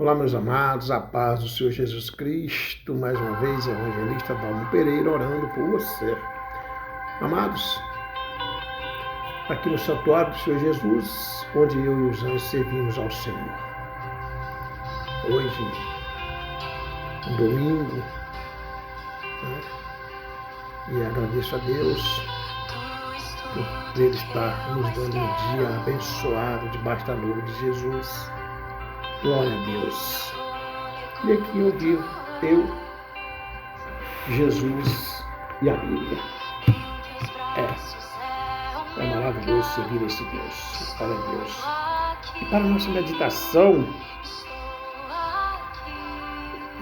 Olá, meus amados, a paz do Senhor Jesus Cristo, mais uma vez, evangelista Dalmo Pereira, orando por você. Amados, aqui no santuário do Senhor Jesus, onde eu e os anjos servimos ao Senhor. Hoje, um domingo, né? E agradeço a Deus por Ele estar nos dando um dia abençoado debaixo da nuvem de Jesus. Glória a Deus. E aqui eu vivo, eu, Jesus e a Bíblia. É maravilhoso servir esse Deus. Glória a Deus. E para a nossa meditação,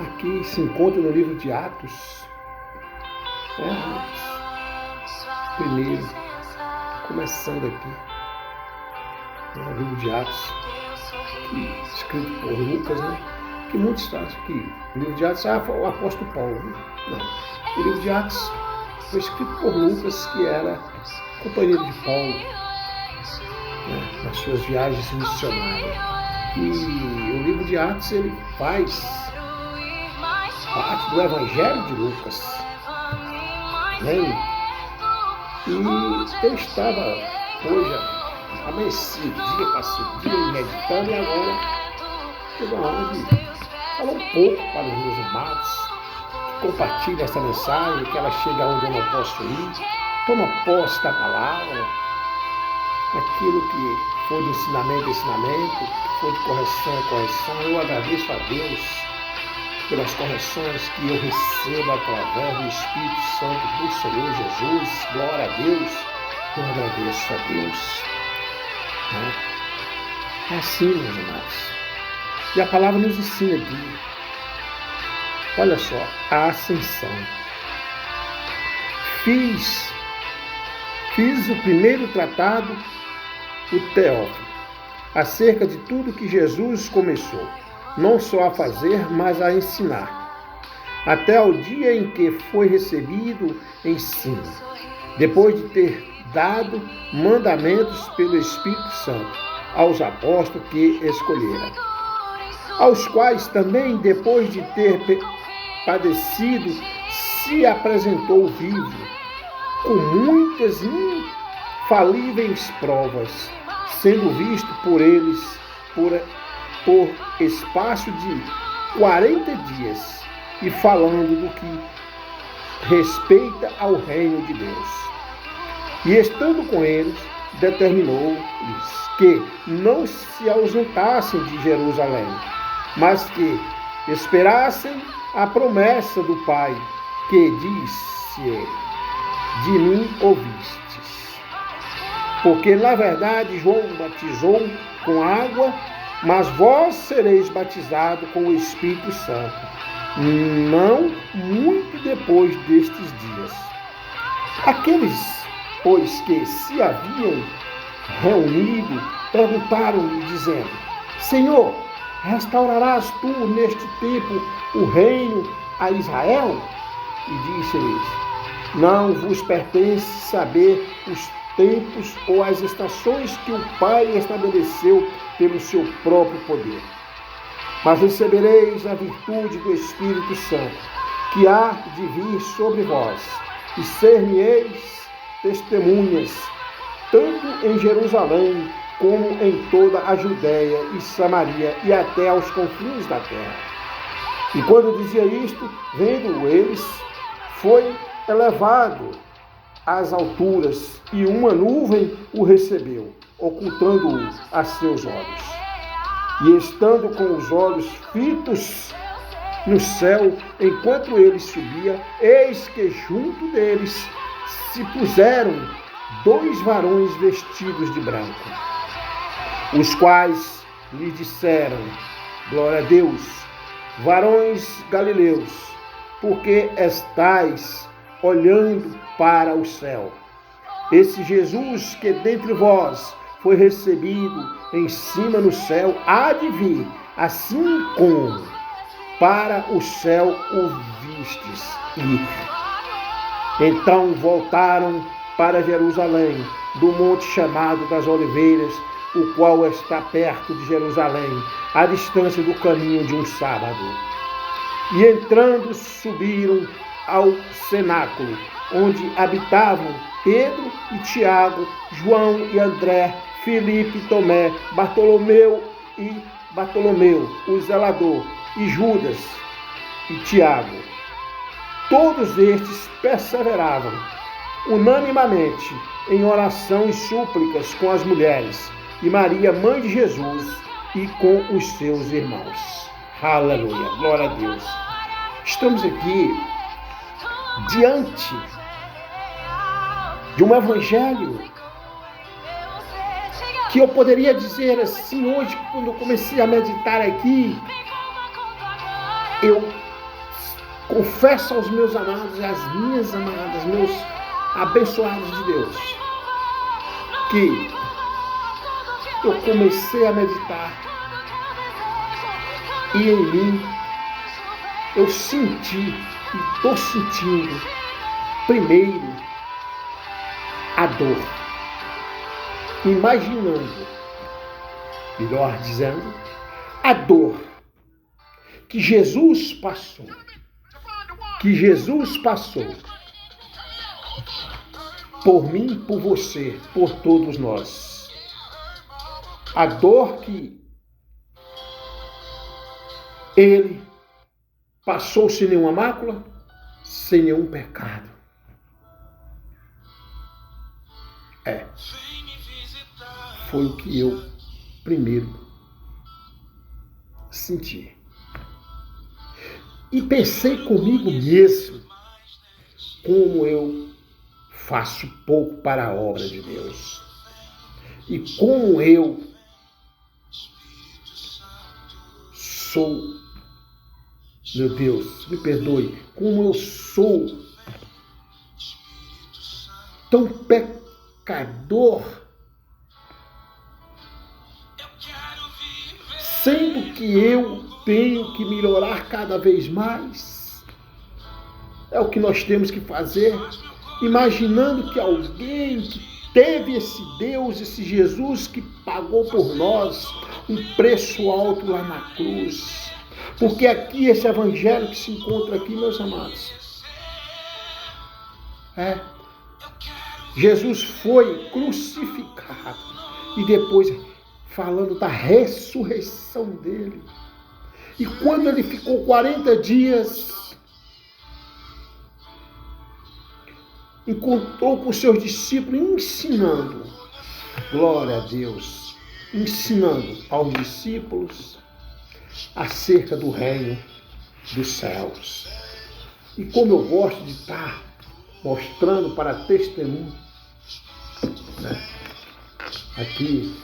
aqui se encontra no livro de Atos. Primeiro, começando aqui, no livro de Atos, escrito por Lucas, né? Que muitos acham que o livro de Atos é o apóstolo Paulo. Não. O livro de Atos foi escrito por Lucas, que era companheiro de Paulo, né, nas suas viagens missionárias. E o livro de Atos ele faz parte do Evangelho de Lucas. Né? E eu estava hoje amanhecido, dia passado, dia meditando, e agora chegou a hora de falar um pouco para os meus amados, que compartilhem essa mensagem, que ela chegue aonde eu não posso ir, toma posse da palavra, aquilo que for de ensinamento, que for de correção. Eu agradeço a Deus pelas correções que eu recebo através do Espírito Santo do Senhor Jesus. Glória a Deus, eu agradeço a Deus. É assim, meus amados. E a palavra nos ensina aqui, olha só, a ascensão. Fiz o primeiro tratado, o Teófilo, acerca de tudo que Jesus começou, não só a fazer, mas a ensinar, até ao dia em que foi recebido em cima, depois de ter dado mandamentos pelo Espírito Santo aos apóstolos que escolheram, aos quais também, depois de ter padecido, se apresentou vivo, com muitas infalíveis provas, sendo visto por eles por espaço de 40 dias, e falando do que respeita ao reino de Deus. E estando com eles, determinou-lhes que não se ausentassem de Jerusalém, mas que esperassem a promessa do Pai, que disse ele: de mim ouvistes. Porque, na verdade, João batizou com água, mas vós sereis batizados com o Espírito Santo, não muito depois destes dias. Aqueles, pois, que se haviam reunido, perguntaram-lhe, dizendo: Senhor, restaurarás tu neste tempo o reino a Israel? E disse-lhes: não vos pertence saber os tempos ou as estações que o Pai estabeleceu pelo seu próprio poder. Mas recebereis a virtude do Espírito Santo, que há de vir sobre vós, e ser-me-eis testemunhas, tanto em Jerusalém, como em toda a Judéia e Samaria, e até aos confins da terra. E quando dizia isto, vendo eles, foi elevado às alturas, e uma nuvem o recebeu, ocultando-o a seus olhos. E estando com os olhos fitos no céu, enquanto ele subia, eis que junto deles se puseram 2 varões vestidos de branco, os quais lhe disseram: glória a Deus, varões galileus, porque estais olhando para o céu. Esse Jesus que dentre vós foi recebido em cima no céu, há de vir, assim como para o céu o vistes ir. Então voltaram para Jerusalém, do monte chamado das Oliveiras, o qual está perto de Jerusalém, à distância do caminho de um sábado. E entrando, subiram ao cenáculo, onde habitavam Pedro e Tiago, João e André, Filipe e Tomé, Bartolomeu, o zelador, e Judas e Tiago. Todos estes perseveravam unanimemente em oração e súplicas com as mulheres, e Maria, mãe de Jesus, e com os seus irmãos. Aleluia, glória a Deus. Estamos aqui diante de um evangelho que eu poderia dizer assim, hoje, quando eu comecei a meditar aqui, eu confesso aos meus amados e às minhas amadas, meus abençoados de Deus, que eu comecei a meditar e em mim eu senti e estou sentindo primeiro a dor, imaginando, melhor dizendo, a dor que Jesus passou, por mim, por você, por todos nós. A dor que ele passou sem nenhuma mácula, sem nenhum pecado. Foi o que eu primeiro senti. E pensei comigo mesmo, como eu faço pouco para a obra de Deus. E como eu sou, meu Deus, me perdoe, como eu sou tão pecador, sendo que eu tenho que melhorar cada vez mais. É o que nós temos que fazer, imaginando que alguém que teve esse Deus, esse Jesus que pagou por nós um preço alto lá na cruz. Porque aqui, esse evangelho que se encontra aqui, meus amados, Jesus foi crucificado e depois falando da ressurreição dele. E quando ele ficou 40 dias, encontrou com seus discípulos ensinando, glória a Deus, ensinando aos discípulos acerca do reino dos céus. E como eu gosto de estar mostrando para testemunho, aqui,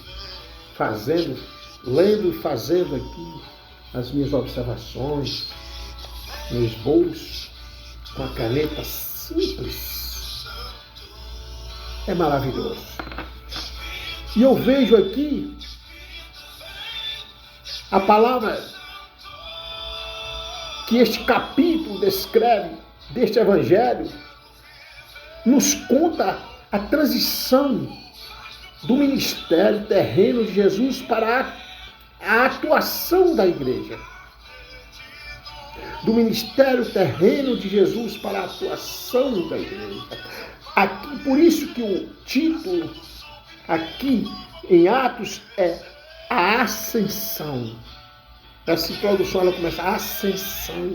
lendo e fazendo aqui as minhas observações, no esboço, com a caneta simples. É maravilhoso. E eu vejo aqui a palavra que este capítulo descreve, deste evangelho, nos conta a transição do ministério terreno de Jesus para a atuação da igreja. Do ministério terreno de Jesus para a atuação da igreja. Aqui, por isso que o título aqui em Atos é a ascensão. Essa introdução ela começa, a ascensão.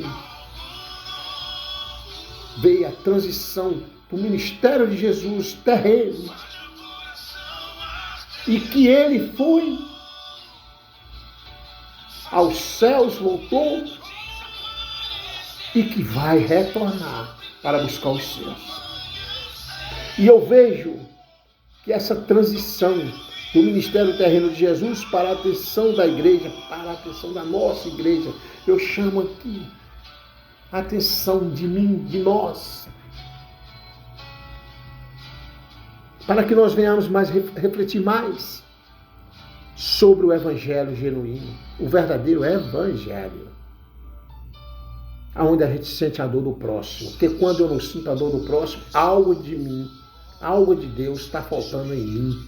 Veio a transição do ministério de Jesus terreno. E que ele foi aos céus, voltou, e que vai retornar para buscar os seus. E eu vejo que essa transição do ministério terreno de Jesus para a atenção da igreja, para a atenção da nossa igreja, eu chamo aqui a atenção de mim, de nós, para que nós venhamos mais refletir mais sobre o evangelho genuíno, o verdadeiro evangelho, aonde a gente sente a dor do próximo. Porque quando eu não sinto a dor do próximo, algo de mim, algo de Deus está faltando em mim.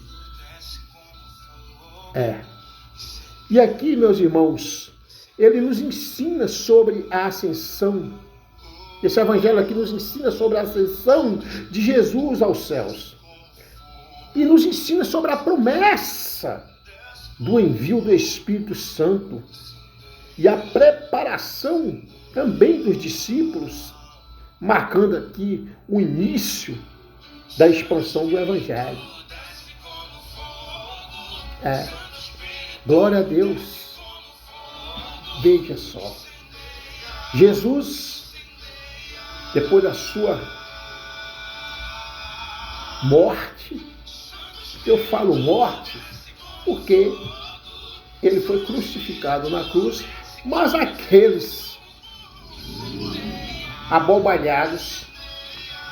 E aqui, meus irmãos, ele nos ensina sobre a ascensão. Esse evangelho aqui nos ensina sobre a ascensão de Jesus aos céus. E nos ensina sobre a promessa do envio do Espírito Santo e a preparação também dos discípulos, marcando aqui o início da expansão do evangelho. Glória a Deus. Veja só. Jesus, depois da sua morte, eu falo morte porque ele foi crucificado na cruz, mas aqueles abobalhados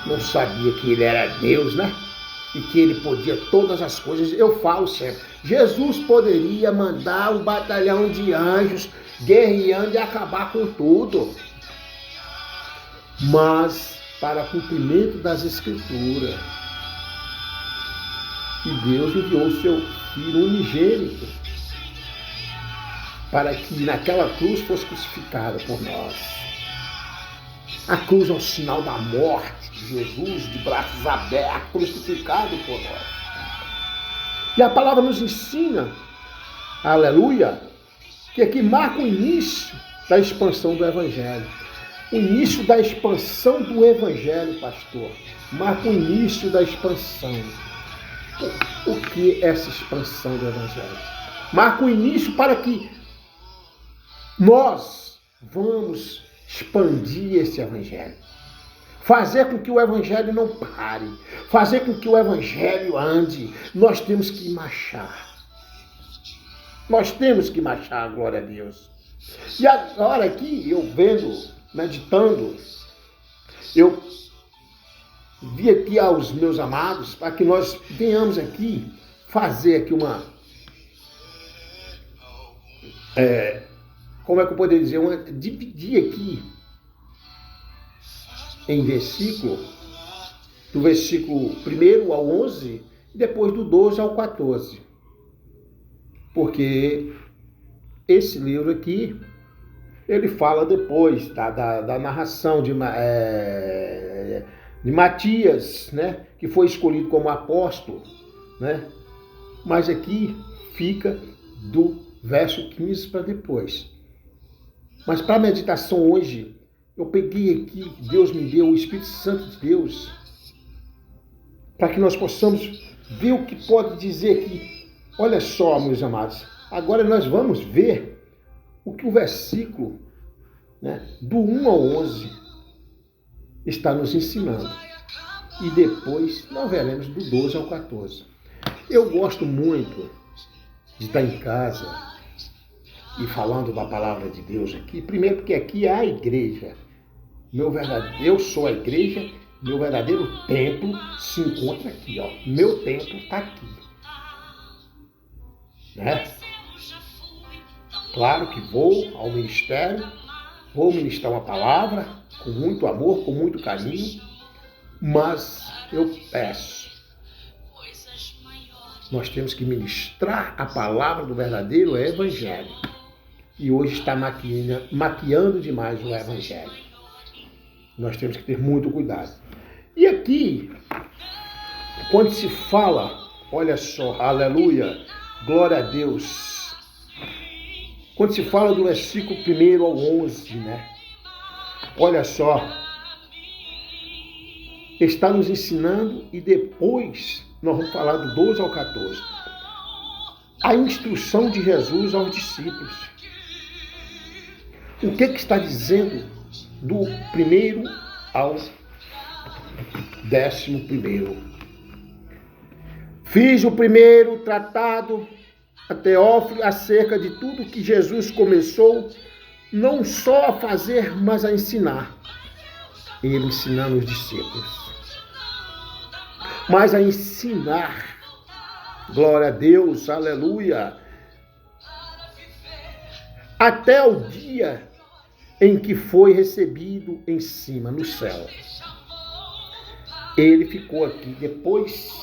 não sabiam que ele era Deus, né? E que ele podia todas as coisas. Eu falo sempre, Jesus poderia mandar um batalhão de anjos guerreando e acabar com tudo. Mas, para cumprimento das Escrituras, que Deus enviou o seu Filho unigênito para que naquela cruz fosse crucificado por nós. A cruz é o sinal da morte de Jesus, de braços abertos, crucificado por nós. E a palavra nos ensina, aleluia, que aqui marca o início da expansão do Evangelho. O início da expansão do Evangelho, pastor. Marca o início da expansão. O que é essa expansão do Evangelho? Marca o início para que nós vamos expandir esse Evangelho. Fazer com que o Evangelho não pare. Fazer com que o Evangelho ande. Nós temos que marchar. Nós temos que marchar, glória a Deus. E agora aqui, eu vendo, meditando, eu vi aqui aos meus amados, para que nós venhamos aqui fazer aqui uma... como é que eu poderia dizer? Dividir aqui em versículo, do versículo 1 ao 11, e depois do 12 ao 14. Porque esse livro aqui, ele fala depois da narração de Matias, né, que foi escolhido como apóstolo, né? Mas aqui fica do verso 15 para depois. Mas para a meditação hoje, eu peguei aqui, Deus me deu, o Espírito Santo de Deus, para que nós possamos ver o que pode dizer aqui. Olha só, meus amados, agora nós vamos ver o que o versículo, né, do 1 ao 11 está nos ensinando. E depois nós veremos do 12 ao 14. Eu gosto muito de estar em casa e falando da palavra de Deus aqui. Primeiro porque aqui é a igreja. Eu sou a igreja, meu verdadeiro templo se encontra aqui, ó. Meu templo está aqui. Né? Claro que vou ao ministério, vou ministrar uma palavra com muito amor, com muito carinho, mas eu peço, nós temos que ministrar a palavra do verdadeiro Evangelho. E hoje está maquiando demais o Evangelho. Nós temos que ter muito cuidado. E aqui, quando se fala, olha só, aleluia, glória a Deus. Quando se fala do versículo 1 ao 11, né? Olha só, está nos ensinando e depois nós vamos falar do 12 ao 14. A instrução de Jesus aos discípulos. O que está dizendo do 1 ao 11? Fiz o primeiro tratado a Teófilo acerca de tudo que Jesus começou não só a fazer, mas a ensinar. Ele ensinando os discípulos. Mas a ensinar. Glória a Deus, aleluia. Até o dia em que foi recebido em cima, no céu. Ele ficou aqui depois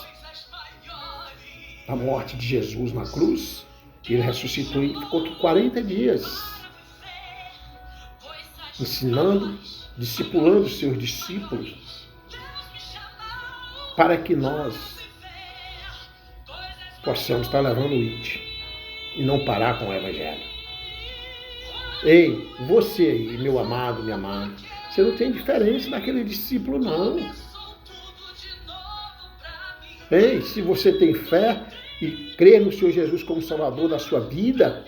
da morte de Jesus na cruz. Ele ressuscitou e ficou aqui 40 dias, ensinando, discipulando os seus discípulos, para que nós possamos estar levando o IT e não parar com o Evangelho. Ei, você aí, meu amado, minha amada, você não tem diferença daquele discípulo, não. Ei, se você tem fé e crê no Senhor Jesus como Salvador da sua vida,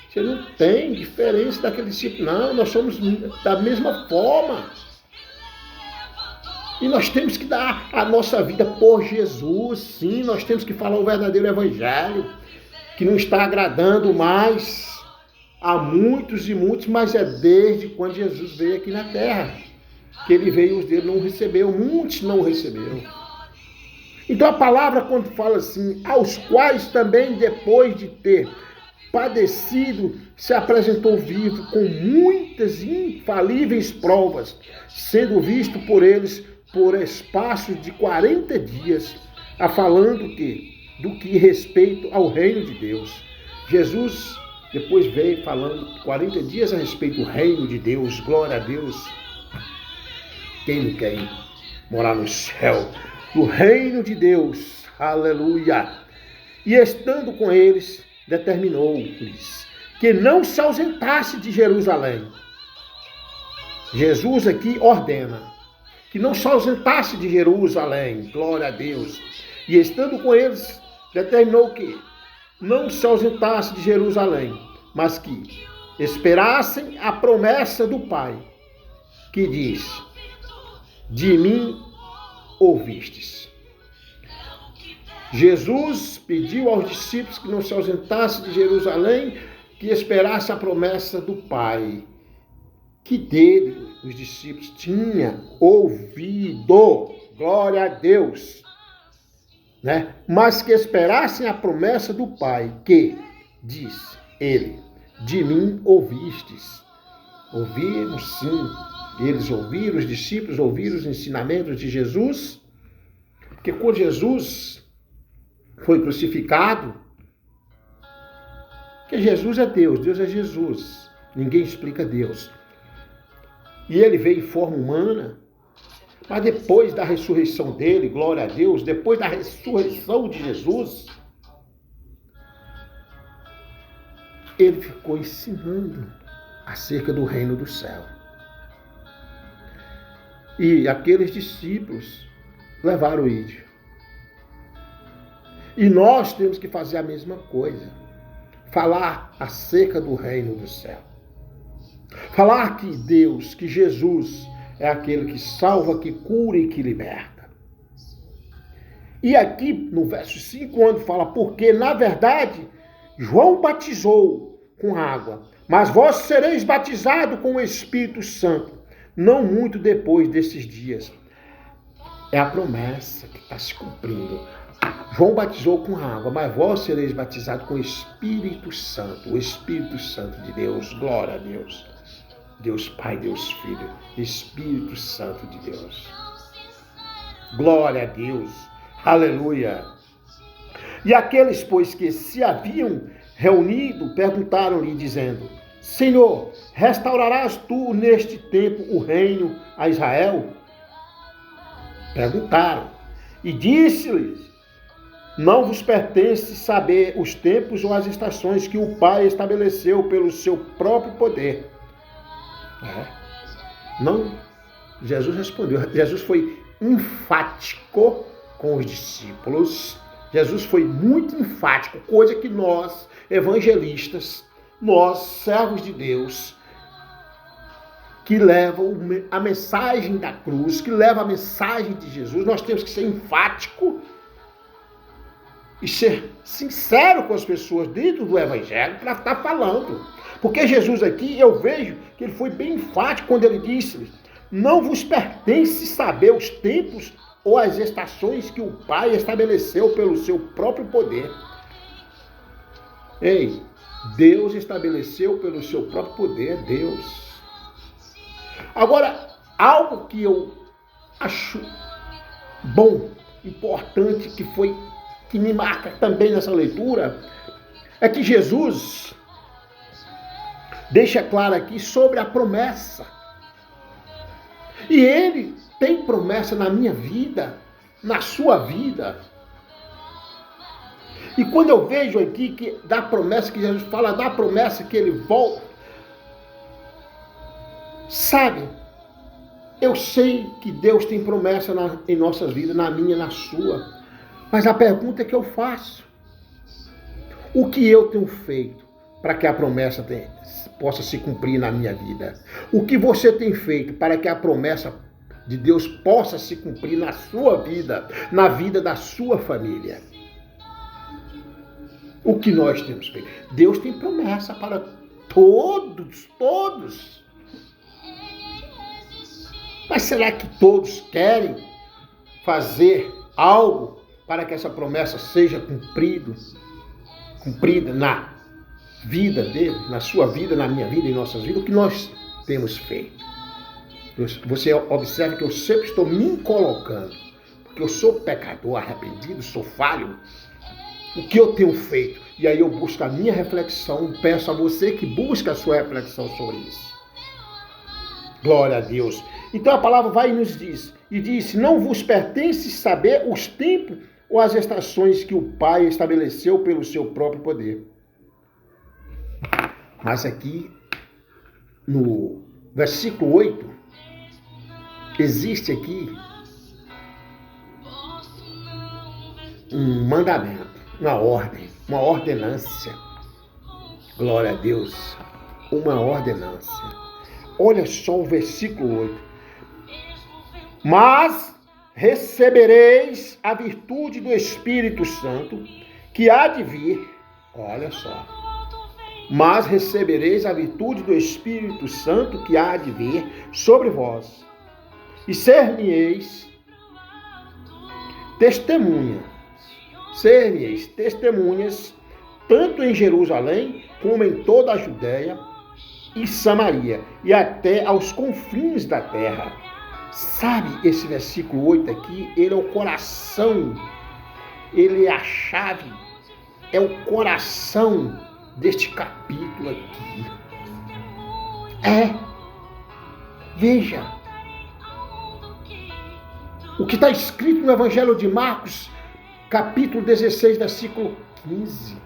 você não tem diferença daquele discípulo, não. Nós somos da mesma forma. E nós temos que dar a nossa vida por Jesus, sim. Nós temos que falar o verdadeiro Evangelho, que não está agradando mais a muitos e muitos, mas é desde quando Jesus veio aqui na terra, que ele veio e os deles não recebeu, muitos não receberam. Então a palavra, quando fala assim, aos quais também depois de ter padecido, se apresentou vivo com muitas infalíveis provas, sendo visto por eles por espaço de 40 dias, a falando do que respeito ao reino de Deus. Jesus depois veio falando 40 dias a respeito do reino de Deus, glória a Deus. Quem não quer ir morar no céu? Do reino de Deus, aleluia. E estando com eles, determinou-lhes que não se ausentasse de Jerusalém. Jesus aqui ordena que não se ausentasse de Jerusalém, glória a Deus. E estando com eles, determinou que não se ausentasse de Jerusalém, mas que esperassem a promessa do Pai, que diz: de mim ouvistes. Jesus pediu aos discípulos que não se ausentassem de Jerusalém, que esperasse a promessa do Pai, que dele os discípulos tinham ouvido, glória a Deus, né? Mas que esperassem a promessa do Pai, que diz ele: de mim ouvistes. Ouviram, sim. Eles ouviram, os discípulos ouviram os ensinamentos de Jesus, porque quando Jesus foi crucificado, que Jesus é Deus, Deus é Jesus, ninguém explica Deus. E ele veio em forma humana, mas depois da ressurreição dele, glória a Deus, depois da ressurreição de Jesus, ele ficou ensinando acerca do reino do céu. E aqueles discípulos levaram o ídio. E nós temos que fazer a mesma coisa. Falar acerca do reino do céu. Falar que Deus, que Jesus é aquele que salva, que cura e que liberta. E aqui no verso 5, quando fala, porque na verdade João batizou com água, mas vós sereis batizados com o Espírito Santo, não muito depois desses dias. É a promessa que está se cumprindo. João batizou com água, mas vós sereis batizados com o Espírito Santo. O Espírito Santo de Deus, glória a Deus. Deus Pai, Deus Filho, Espírito Santo de Deus. Glória a Deus, aleluia. E aqueles, pois, que se haviam reunido, perguntaram-lhe, dizendo: Senhor, restaurarás tu neste tempo o reino a Israel? Perguntaram. E disse-lhes: não vos pertence saber os tempos ou as estações que o Pai estabeleceu pelo seu próprio poder. Não, Jesus respondeu. Jesus foi enfático com os discípulos. Jesus foi muito enfático, coisa que nós, evangelistas, nós, servos de Deus, que levam a mensagem da cruz, que levam a mensagem de Jesus, nós temos que ser enfático e ser sincero com as pessoas dentro do Evangelho para estar falando. Porque Jesus aqui, eu vejo que ele foi bem enfático quando ele disse: não vos pertence saber os tempos ou as estações que o Pai estabeleceu pelo seu próprio poder. Ei, Deus estabeleceu pelo seu próprio poder, Deus. Agora, algo que eu acho bom, importante, que me marca também nessa leitura, é que Jesus deixa claro aqui sobre a promessa. E Ele tem promessa na minha vida, na sua vida. E quando eu vejo aqui que da promessa que Jesus fala, da promessa que Ele volta, sabe, eu sei que Deus tem promessa em nossas vidas, na minha, na sua. Mas a pergunta que eu faço, o que eu tenho feito para que a promessa possa se cumprir na minha vida? O que você tem feito para que a promessa de Deus possa se cumprir na sua vida, na vida da sua família? O que nós temos feito? Deus tem promessa para todos. Mas será que todos querem fazer algo para que essa promessa seja cumprida na vida dele, na sua vida, na minha vida, em nossas vidas? O que nós temos feito? Você observa que eu sempre estou me colocando, porque eu sou pecador, arrependido, sou falho. O que eu tenho feito? E aí eu busco a minha reflexão, peço a você que busque a sua reflexão sobre isso. Glória a Deus. Então a palavra vai e nos diz, e diz: não vos pertence saber os tempos ou as estações que o Pai estabeleceu pelo seu próprio poder. Mas aqui, no versículo 8, existe aqui um mandamento, uma ordem, uma ordenância. Glória a Deus, uma ordenância. Olha só o versículo 8. Mas recebereis a virtude do Espírito Santo que há de vir. Olha só. Mas recebereis a virtude do Espírito Santo que há de vir sobre vós. E ser-me-eis testemunhas, tanto em Jerusalém como em toda a Judéia e Samaria, e até aos confins da terra. Sabe, esse versículo 8 aqui, ele é o coração, ele é a chave, é o coração deste capítulo aqui. Veja, o que está escrito no Evangelho de Marcos, capítulo 16, versículo 15,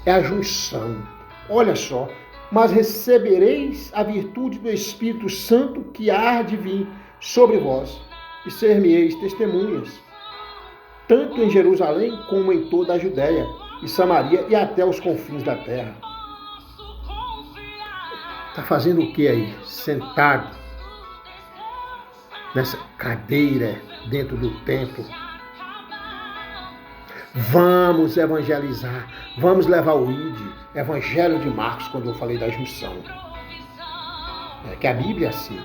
é a junção. Olha só. Mas recebereis a virtude do Espírito Santo que há de vir sobre vós, e ser-me-eis testemunhas, tanto em Jerusalém como em toda a Judéia e Samaria e até os confins da terra. Está fazendo o que aí? Sentado nessa cadeira dentro do templo. Vamos evangelizar, vamos levar o Evangelho de Marcos, quando eu falei da junção. É que a Bíblia é assim.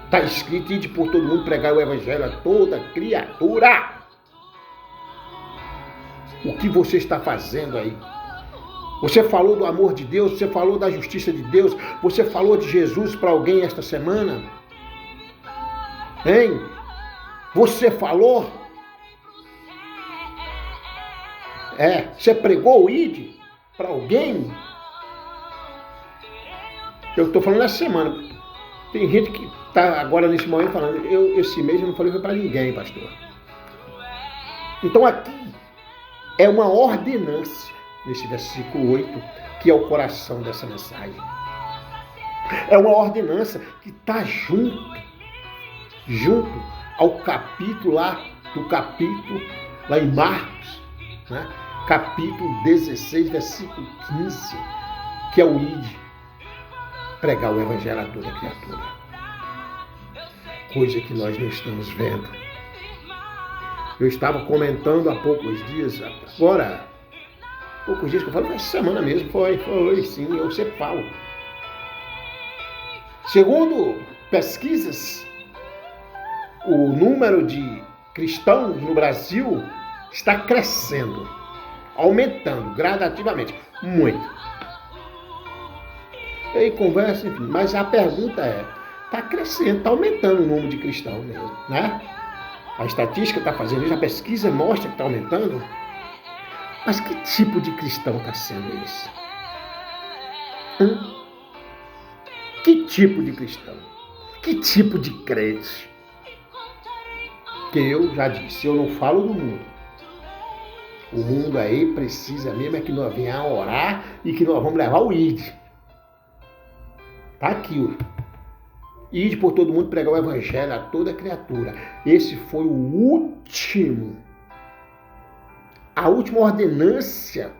Está escrito: ide por todo mundo pregar o Evangelho a toda criatura. O que você está fazendo aí? Você falou do amor de Deus, você falou da justiça de Deus, você falou de Jesus para alguém esta semana? Hein? Você falou? Você pregou o ID para alguém? Eu estou falando essa semana. Tem gente que está agora nesse momento falando: esse mês eu não falei para ninguém, pastor. Então aqui é uma ordenância, nesse versículo 8, que é o coração dessa mensagem. É uma ordenança que está junto ao capítulo lá em Marcos, né? Capítulo 16, versículo 15, que é o ide, pregar o Evangelho a toda criatura. Coisa que nós não estamos vendo. Eu estava comentando há poucos dias que eu falo, essa semana mesmo, foi sim, eu sempre falo. Segundo pesquisas, o número de cristãos no Brasil está crescendo, aumentando gradativamente, muito. E aí conversa, enfim, mas a pergunta está crescendo, está aumentando o número de cristãos mesmo, né? A estatística está fazendo isso, a pesquisa mostra que está aumentando. Mas que tipo de cristão está sendo esse? Que tipo de cristão? Que tipo de crente? Que eu já disse, eu não falo do mundo. O mundo aí precisa mesmo é que nós venhamos orar e que nós vamos levar o ID. Tá aqui, ó. Ide por todo mundo pregar o evangelho a toda criatura. Esse foi a última ordenância,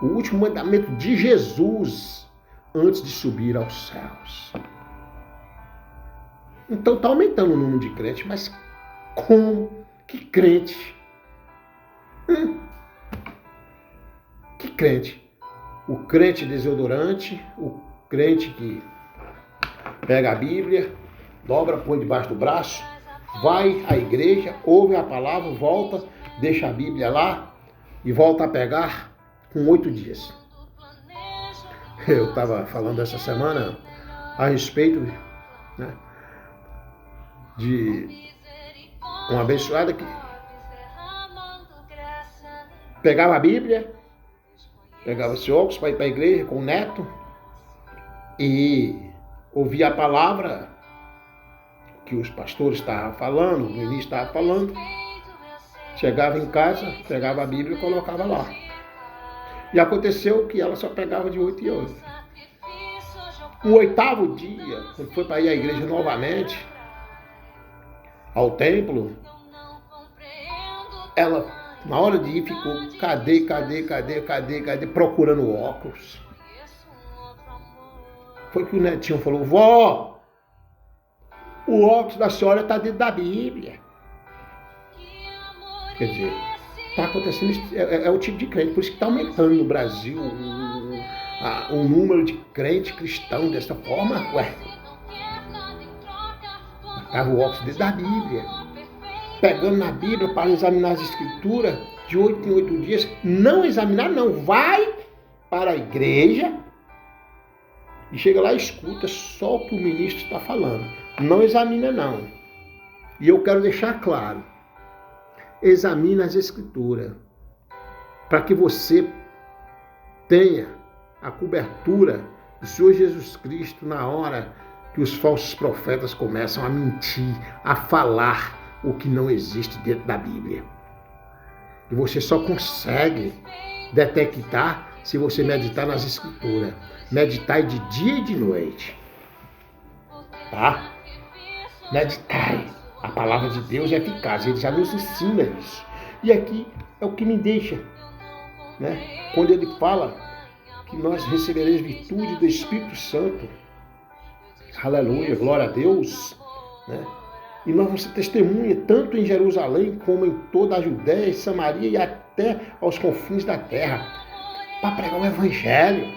o último mandamento de Jesus antes de subir aos céus. Então está aumentando o número de crentes, mas como? Que crente? Que crente? O crente desodorante, o crente que pega a Bíblia, dobra, põe debaixo do braço, vai à igreja, ouve a palavra, volta, deixa a Bíblia lá e volta a pegar com 8 dias. Eu estava falando essa semana a respeito, né, de uma abençoada que pegava a Bíblia, pegava esse óculos para ir para a igreja com o neto e ouvia a palavra que os pastores estavam falando, o ministro estava falando, chegava em casa, pegava a Bíblia e colocava lá. E aconteceu que ela só pegava de 8 em 8. No 8º dia, quando foi para ir à igreja novamente, ao templo, ela, na hora de ir, ficou, cadê, procurando o óculos. Foi que o netinho falou, vó, o óculos da senhora está dentro da Bíblia. Quer dizer, está acontecendo, é o tipo de crente, por isso que está aumentando no Brasil o número de crente cristão dessa forma. Estava o óculos dentro da Bíblia, pegando na Bíblia para examinar as escrituras de 8 em 8 dias. Não examinar, não, vai para a igreja e chega lá e escuta só o que o ministro está falando. Não examina, não. E eu quero deixar claro, examine as escrituras, para que você tenha a cobertura do Senhor Jesus Cristo na hora que os falsos profetas começam a mentir, a falar o que não existe dentro da Bíblia. E você só consegue detectar se você meditar nas escrituras. Meditai de dia e de noite. Tá? Meditai. A palavra de Deus é eficaz. Ele já nos ensina isso. E aqui é o que me deixa, né? Quando ele fala que nós receberemos virtude do Espírito Santo. Aleluia, glória a Deus, né? E nós vamos ser testemunha tanto em Jerusalém como em toda a Judéia e Samaria e até aos confins da terra, para pregar o Evangelho.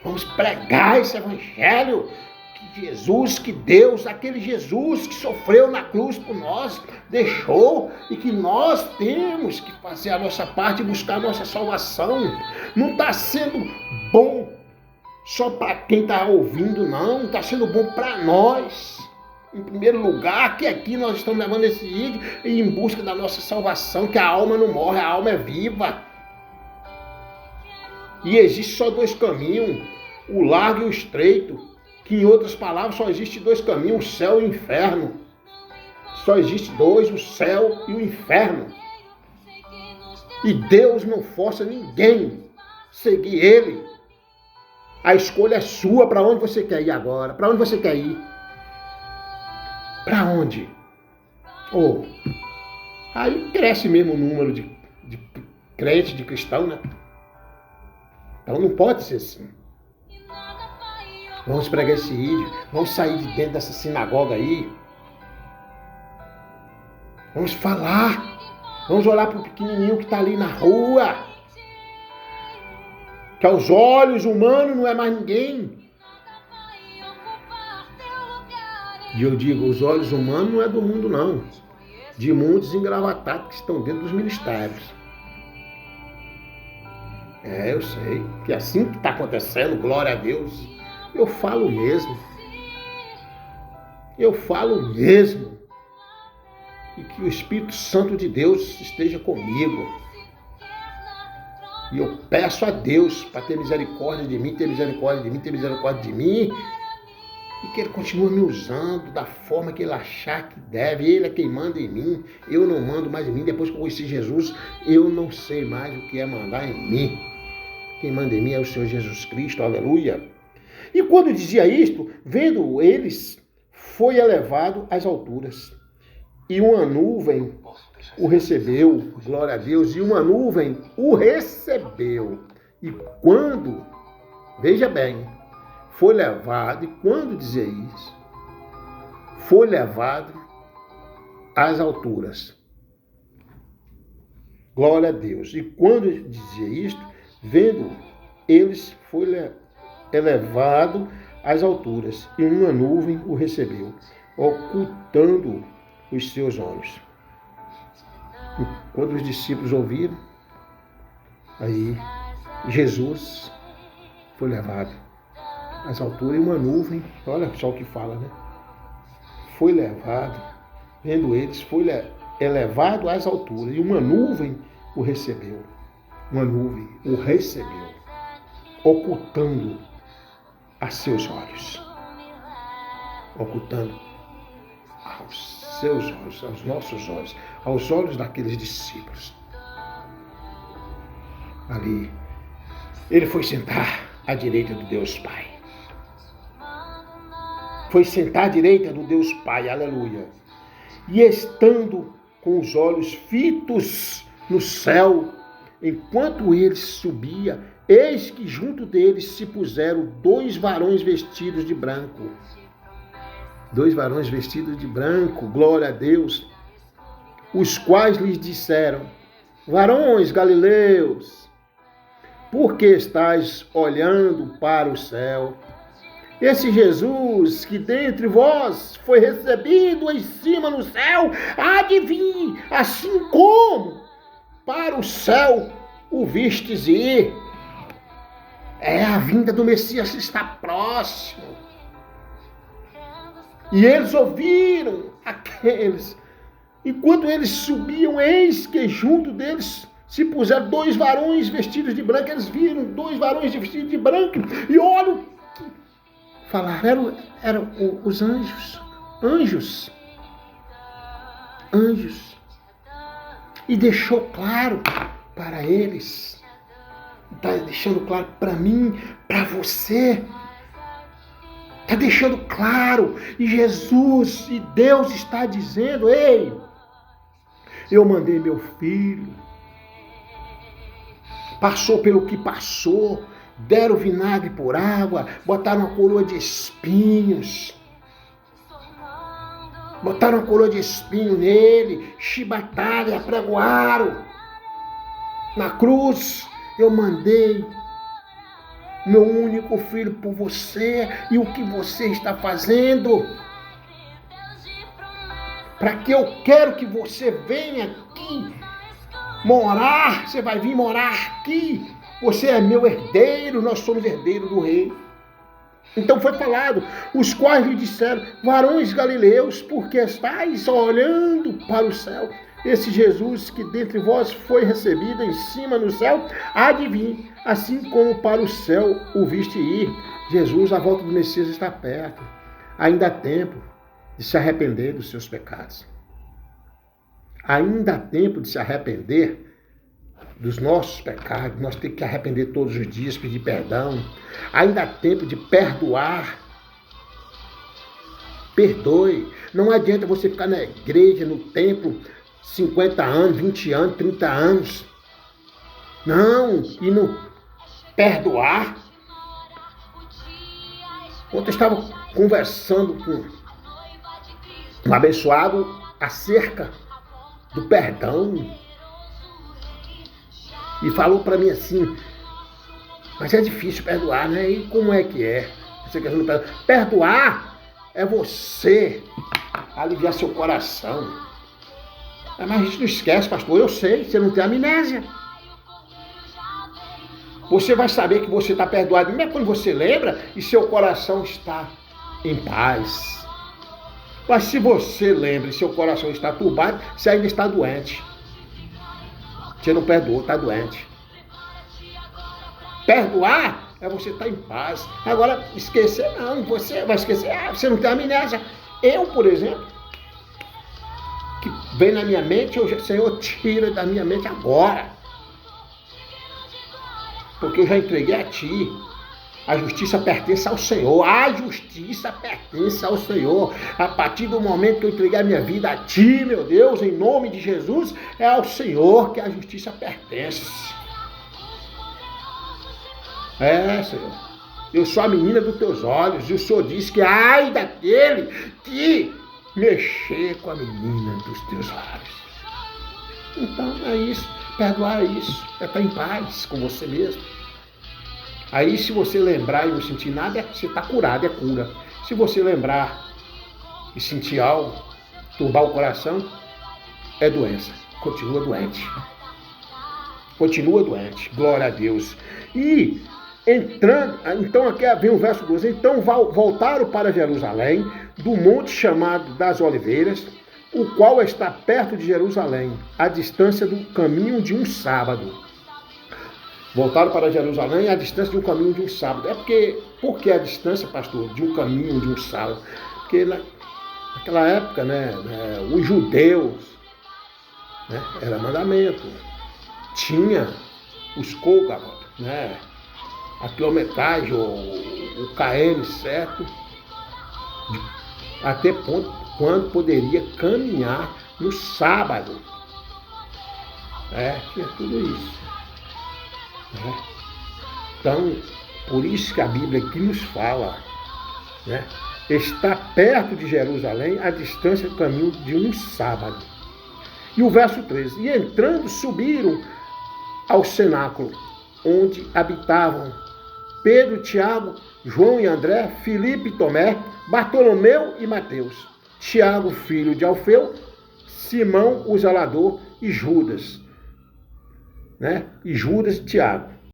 Vamos pregar esse Evangelho que Jesus, que Deus, aquele Jesus que sofreu na cruz por nós, deixou, e que nós temos que fazer a nossa parte e buscar a nossa salvação. Não está sendo bom só para quem está ouvindo, não. Está sendo bom para nós. Em primeiro lugar, que aqui nós estamos levando esse vídeo em busca da nossa salvação, que a alma não morre, a alma é viva. E existe só 2 caminhos, o largo e o estreito, que em outras palavras só existe 2 caminhos, o céu e o inferno. Só existe 2, o céu e o inferno. E Deus não força ninguém seguir Ele. A escolha é sua. Para onde você quer ir agora? Para onde você quer ir? Para onde? Aí cresce mesmo o número de crente, de cristão, né? Então não pode ser assim. Vamos pregar esse vídeo. Vamos sair de dentro dessa sinagoga aí. Vamos falar. Vamos olhar para o pequenininho que está ali na rua. Que aos olhos humanos não é mais ninguém. E eu digo, os olhos humanos não é do mundo, não. De muitos engravatados que estão dentro dos ministérios. Eu sei. Que é assim que está acontecendo, glória a Deus. Eu falo mesmo. Eu falo mesmo. E que o Espírito Santo de Deus esteja comigo. E eu peço a Deus para ter misericórdia de mim, ter misericórdia de mim, ter misericórdia de mim. E que Ele continue me usando da forma que Ele achar que deve. Ele é quem manda em mim. Eu não mando mais em mim. Depois que eu conheci Jesus, eu não sei mais o que é mandar em mim. Quem manda em mim é o Senhor Jesus Cristo. Aleluia. E quando dizia isto, vendo eles, foi elevado às alturas. E uma nuvem o recebeu. Glória a Deus. E uma nuvem o recebeu. E quando, veja bem, foi levado, e quando dizia isso, foi levado às alturas. Glória a Deus. E quando dizia isto, vendo eles, foi elevado às alturas, e uma nuvem o recebeu, ocultando os seus olhos. E quando os discípulos ouviram, aí Jesus foi levado às alturas, e uma nuvem, olha só o que fala, né? Foi levado, vendo eles, foi elevado às alturas, e uma nuvem o recebeu. Uma nuvem o recebeu, ocultando a seus olhos. Ocultando aos seus olhos, aos nossos olhos, aos olhos daqueles discípulos. Ali, ele foi sentar à direita do Deus Pai. Foi sentar à direita do Deus Pai, aleluia. E estando com os olhos fitos no céu, enquanto ele subia, eis que junto deles se puseram 2 varões vestidos de branco. 2 varões vestidos de branco, glória a Deus, os quais lhes disseram: varões galileus, por que estáis olhando para o céu? Esse Jesus que dentre vós foi recebido em cima no céu, há de vir, assim como para o céu o vistes ir. A vinda do Messias está próximo. E eles ouviram aqueles. Enquanto eles subiam, eis que junto deles se puseram 2 varões vestidos de branco. Eles viram 2 varões vestidos de branco. E olha o que falaram. Eram os anjos. Anjos. E deixou claro para eles. Está deixando claro para mim, para você. Está deixando claro. E Jesus e Deus está dizendo: ei, eu mandei meu filho. Passou pelo que passou. Deram vinagre por água. Botaram uma coroa de espinhos. Botaram uma coroa de espinho nele. Chibataram e apregoaram na cruz. Eu mandei meu único filho por você. E o que você está fazendo? Para que eu quero que você venha aqui morar. Você vai vir morar aqui. Você é meu herdeiro. Nós somos herdeiros do rei. Então foi falado: os quais lhe disseram: varões galileus, porque estáis olhando para o céu? Esse Jesus que dentre vós foi recebido em cima no céu, há de vir, assim como para o céu o viste ir. Jesus, a volta do Messias está perto. Ainda há tempo de se arrepender dos seus pecados. Ainda há tempo de se arrepender dos nossos pecados. Nós temos que arrepender todos os dias, pedir perdão. Ainda há tempo de perdoar. Perdoe. Não adianta você ficar na igreja, no templo, 50 anos, 20 anos, 30 anos. Não, e não perdoar. Ontem eu estava conversando com um abençoado acerca do perdão. E falou para mim assim: mas é difícil perdoar, né? E como é que é? Essa questão do perdão. Perdoar é você aliviar seu coração. Mas a gente não esquece, pastor. Eu sei, você não tem amnésia. Você vai saber que você está perdoado mesmo quando você lembra e seu coração está em paz. Mas se você lembra e seu coração está turbado, você ainda está doente. Você não perdoou, está doente. Perdoar é você estar em paz. Agora, esquecer não, você vai esquecer, você não tem amnésia. Eu, por exemplo, que vem na minha mente, Senhor, tira da minha mente agora. Porque eu já entreguei a Ti. A justiça pertence ao Senhor. A justiça pertence ao Senhor. A partir do momento que eu entreguei a minha vida a Ti, meu Deus, em nome de Jesus, é ao Senhor que a justiça pertence. Senhor. Eu sou a menina dos Teus olhos. E o Senhor disse que ai daquele que mexer com a menina dos Teus lábios. Então é isso. Perdoar é isso. É estar em paz com você mesmo. Aí, se você lembrar e não sentir nada, você está curado, é cura. Se você lembrar e sentir algo, turbar o coração, é doença. Continua doente. Continua doente. Glória a Deus. E, então aqui vem o verso 12. Então voltaram para Jerusalém, do monte chamado das Oliveiras, o qual está perto de Jerusalém, à distância do caminho de um sábado. Voltaram para Jerusalém à distância de um caminho de um sábado. Por que a distância, pastor, de um caminho de um sábado? Porque naquela época, os judeus, era mandamento. Tinha os côgavos, a quilometragem, o KM certo, até quando poderia caminhar no sábado. Tinha tudo isso. Então, por isso que a Bíblia aqui nos fala, está perto de Jerusalém, a distância do caminho de um sábado. E o verso 13, e entrando subiram ao cenáculo, onde habitavam Pedro, Tiago, João e André, Filipe e Tomé, Bartolomeu e Mateus, Tiago, filho de Alfeu, Simão, o zelador, e Judas. E Judas e Tiago.